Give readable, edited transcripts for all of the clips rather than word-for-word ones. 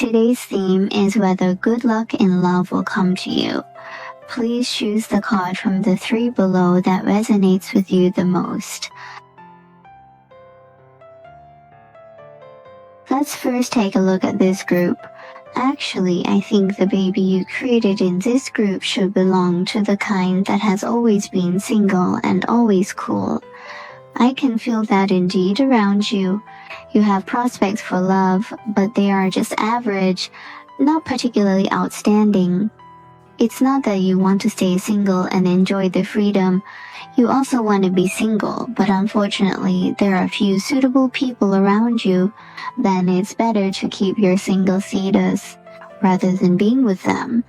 Today's theme is whether good luck in love will come to you. Please choose the card from the 3 below that resonates with you the most. Let's first take a look at this group. Actually, I think the baby you created in this group should belong to the kind that has always been single and always cool. I can feel that indeed around you. You have prospects for love, but they are just average, not particularly outstanding. It's not that you want to stay single and enjoy the freedom. You also want to be single, but unfortunately, there are few suitable people around you. Then it's better to keep your single status. Rather than being with them,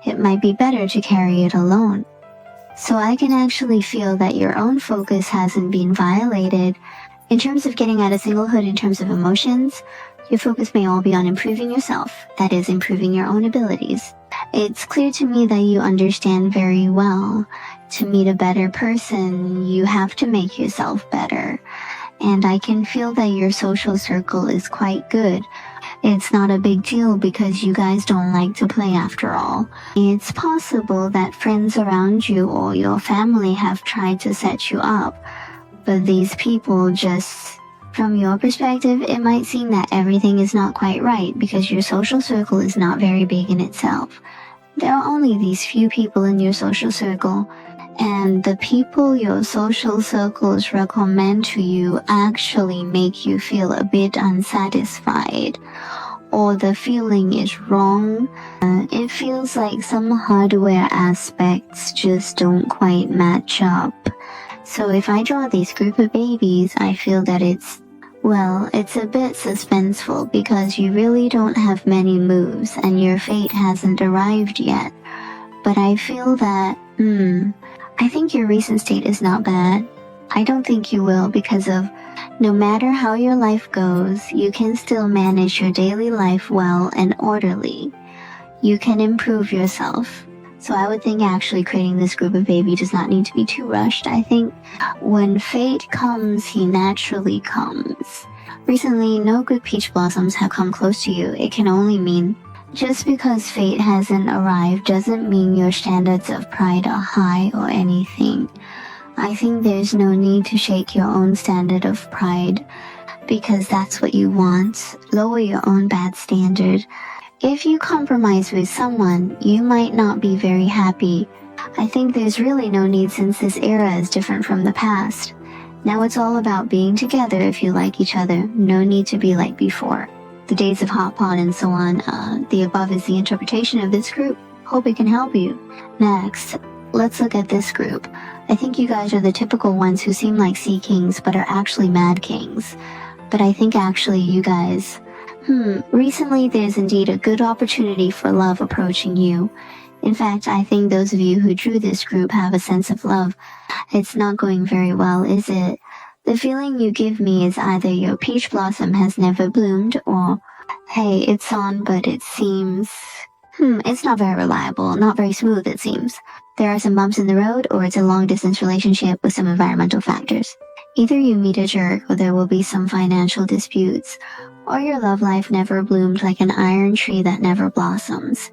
it might be better to carry it alone. So I can actually feel that your own focus hasn't been violated. In terms of getting out of singlehood in terms of emotions, your focus may all be on improving yourself, that is, improving your own abilities. It's clear to me that you understand very well. To meet a better person, you have to make yourself better. And I can feel that your social circle is quite good. It's not a big deal because you guys don't like to play after all. It's possible that friends around you or your family have tried to set you up, but these people just, from your perspective, it might seem that everything is not quite right because your social circle is not very big in itself. There are only these few people in your social circle, and the people your social circles recommend to you actually make you feel a bit unsatisfied, or the feeling is wrong. It feels like some hardware aspects just don't quite match up. So if I draw this group of babies, I feel that it's a bit suspenseful because you really don't have many moves and your fate hasn't arrived yet. But I feel that, I think your recent state is not bad. I don't think you will because of no matter how your life goes, you can still manage your daily life well and orderly. You can improve yourself. So I would think actually creating this group of baby does not need to be too rushed. I think when fate comes, he naturally comes. Recently, no good peach blossoms have come close to you. It can only mean just because fate hasn't arrived doesn't mean your standards of pride are high or anything. I think there's no need to shake your own standard of pride because that's what you want. Lower your own bad standard. If you compromise with someone, you might not be very happy. I think there's really no need since this era is different from the past. Now it's all about being together if you like each other. No need to be like before. The days of hot pot and so on. The above is the interpretation of this group. Hope it can help you. Next, let's look at this group. I think you guys are the typical ones who seem like sea kings but are actually mad kings. But I think actually you guys... recently there's indeed a good opportunity for love approaching you. In fact, I think those of you who drew this group have a sense of love. It's not going very well, is it? The feeling you give me is either your peach blossom has never bloomed or, hey, it's on but it seems... it's not very reliable, not very smooth it seems. There are some bumps in the road or it's a long-distance relationship with some environmental factors. Either you meet a jerk or there will be some financial disputes, or your love life never bloomed like an iron tree that never blossoms.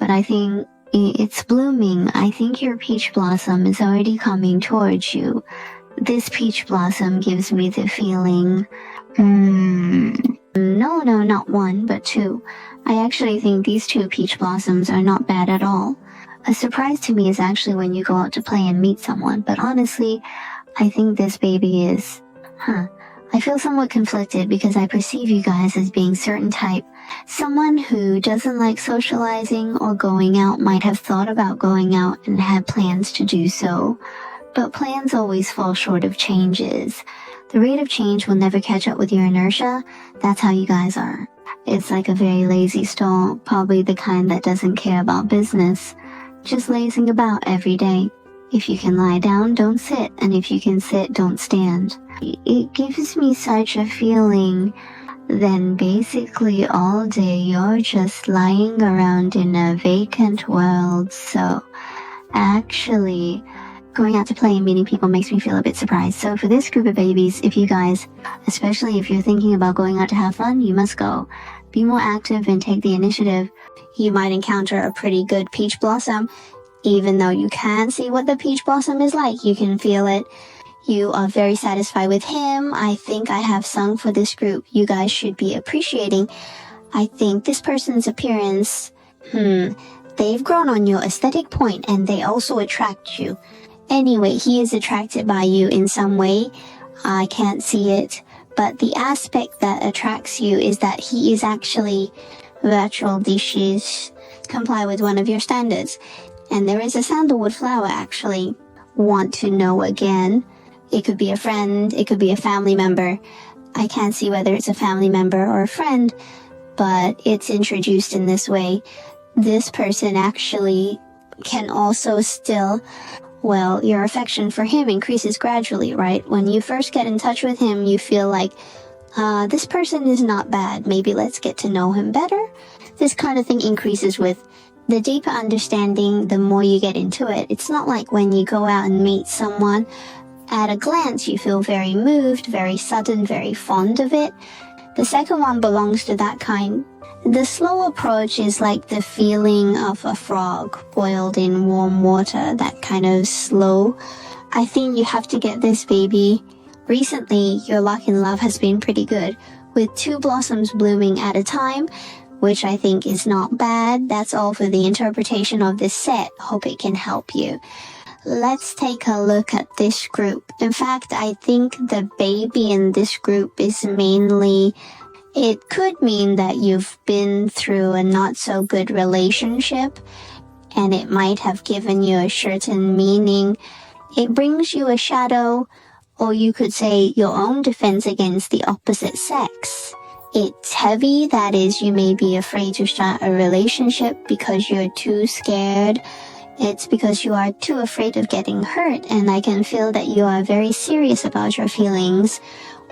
But I think it's blooming. I think your peach blossom is already coming towards you. This peach blossom gives me the feeling, no, not one, but 2. I actually think these 2 peach blossoms are not bad at all. A surprise to me is actually when you go out to play and meet someone, but honestly, I think this baby is, I feel somewhat conflicted because I perceive you guys as being certain type. Someone who doesn't like socializing or going out might have thought about going out and had plans to do so. But plans always fall short of changes. The rate of change will never catch up with your inertia. That's how you guys are. It's like a very lazy stall, probably the kind that doesn't care about business. Just lazing about every day. If you can lie down, don't sit, and if you can sit, don't stand. It gives me such a feeling then basically all day you're just lying around in a vacant world. So actually, Going out to play and meeting people makes me feel a bit surprised. So for this group of babies, if you guys, especially if you're thinking about going out to have fun, you must go. Be more active and take the initiative. You might encounter a pretty good peach blossom. Even though you can't see what the peach blossom is like, you can feel it. You are very satisfied with him. I think I have sung for this group. You guys should be appreciating. I think this person's appearance, they've grown on your aesthetic point and they also attract you. Anyway, he is attracted by you in some way. I can't see it. But the aspect that attracts you is that he is actually virtual dishes, comply with one of your standards. And there is a sandalwood flower actually. Want to know again. It could be a friend, it could be a family member. I can't see whether it's a family member or a friend, but it's introduced in this way. This person actually can also still, well, your affection for him increases gradually, right? When you first get in touch with him, you feel like, this person is not bad. Maybe let's get to know him better. This kind of thing increases with the deeper understanding, the more you get into it. It's not like when you go out and meet someone, at a glance you feel very moved, very sudden, very fond of it. The second one belongs to that kind. The slow approach is like the feeling of a frog boiled in warm water, that kind of slow. I think you have to get this, baby. Recently, your luck in love has been pretty good, with 2 blossoms blooming at a time, which I think is not bad. That's all for the interpretation of this set. Hope it can help you. Let's take a look at this group. In fact, I think the baby in this group is mainly, it could mean that you've been through a not so good relationship and it might have given you a certain meaning. It brings you a shadow, or you could say your own defense against the opposite sex. It's heavy, that is, you may be afraid to start a relationship because you're too scared. It's because you are too afraid of getting hurt, and I can feel that you are very serious about your feelings.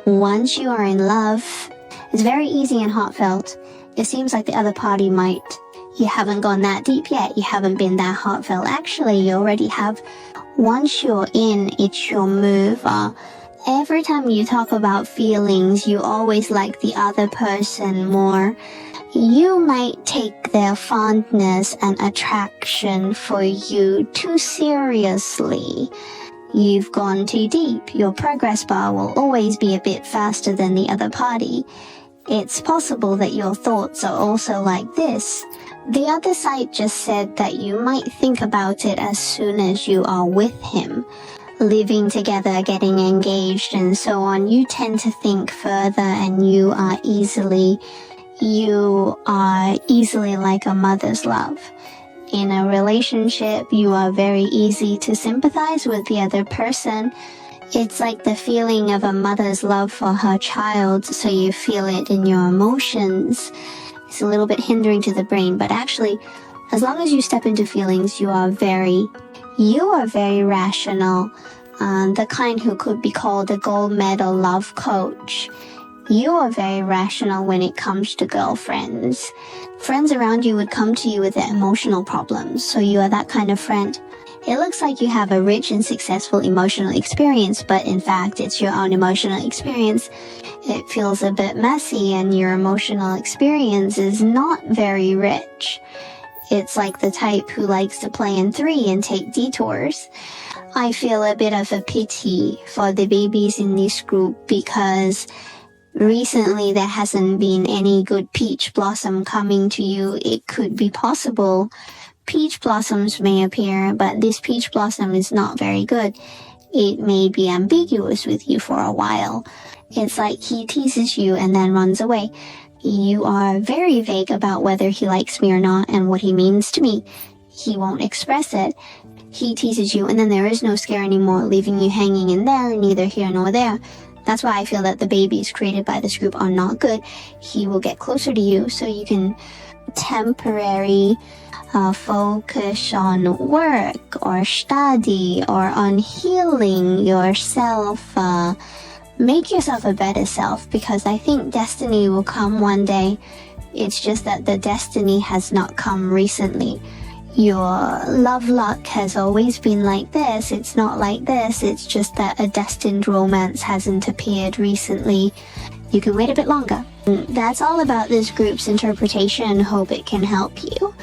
Once you are in love, it's very easy and heartfelt. It seems like the other party might. You haven't gone that deep yet. You haven't been that heartfelt. Actually, you already have. Once you're in, it's your move. Every time you talk about feelings, you always like the other person more. You might take their fondness and attraction for you too seriously. You've gone too deep. Your progress bar will always be a bit faster than the other party. It's possible that your thoughts are also like this. The other side just said that you might think about it as soon as you are with him. Living together, getting engaged, and so on. You tend to think further, and you are easily like a mother's love. In a relationship, you are very easy to sympathize with the other person. It's like the feeling of a mother's love for her child, so you feel it in your emotions. It's a little bit hindering to the brain, but actually, as long as you step into feelings, you are very rational. The kind who could be called a gold medal love coach. You are very rational when it comes to girlfriends. Friends around you would come to you with their emotional problems, so you are that kind of friend. It looks like you have a rich and successful emotional experience, but in fact, it's your own emotional experience. It feels a bit messy, and your emotional experience is not very rich. It's like the type who likes to play in 3 and take detours. I feel a bit of a pity for the babies in this group because recently there hasn't been any good peach blossom coming to you. It could be possible peach blossoms may appear, but this peach blossom is not very good. It may be ambiguous with you for a while. It's like he teases you and then runs away. You are very vague about whether he likes me or not and what he means to me. He won't express it. He teases you and then there is no scare anymore, leaving you hanging in there, neither here nor there. That's why I feel that the babies created by this group are not good. He will get closer to you so you can temporarily focus on work or study or on healing yourself. Make yourself a better self, because I think destiny will come one day. It's just that the destiny has not come recently. your love luck has always been like this, it's not like this, it's just that a destined romance hasn't appeared recently. You can wait a bit longer. That's all about this group's interpretation. Hope it can help you.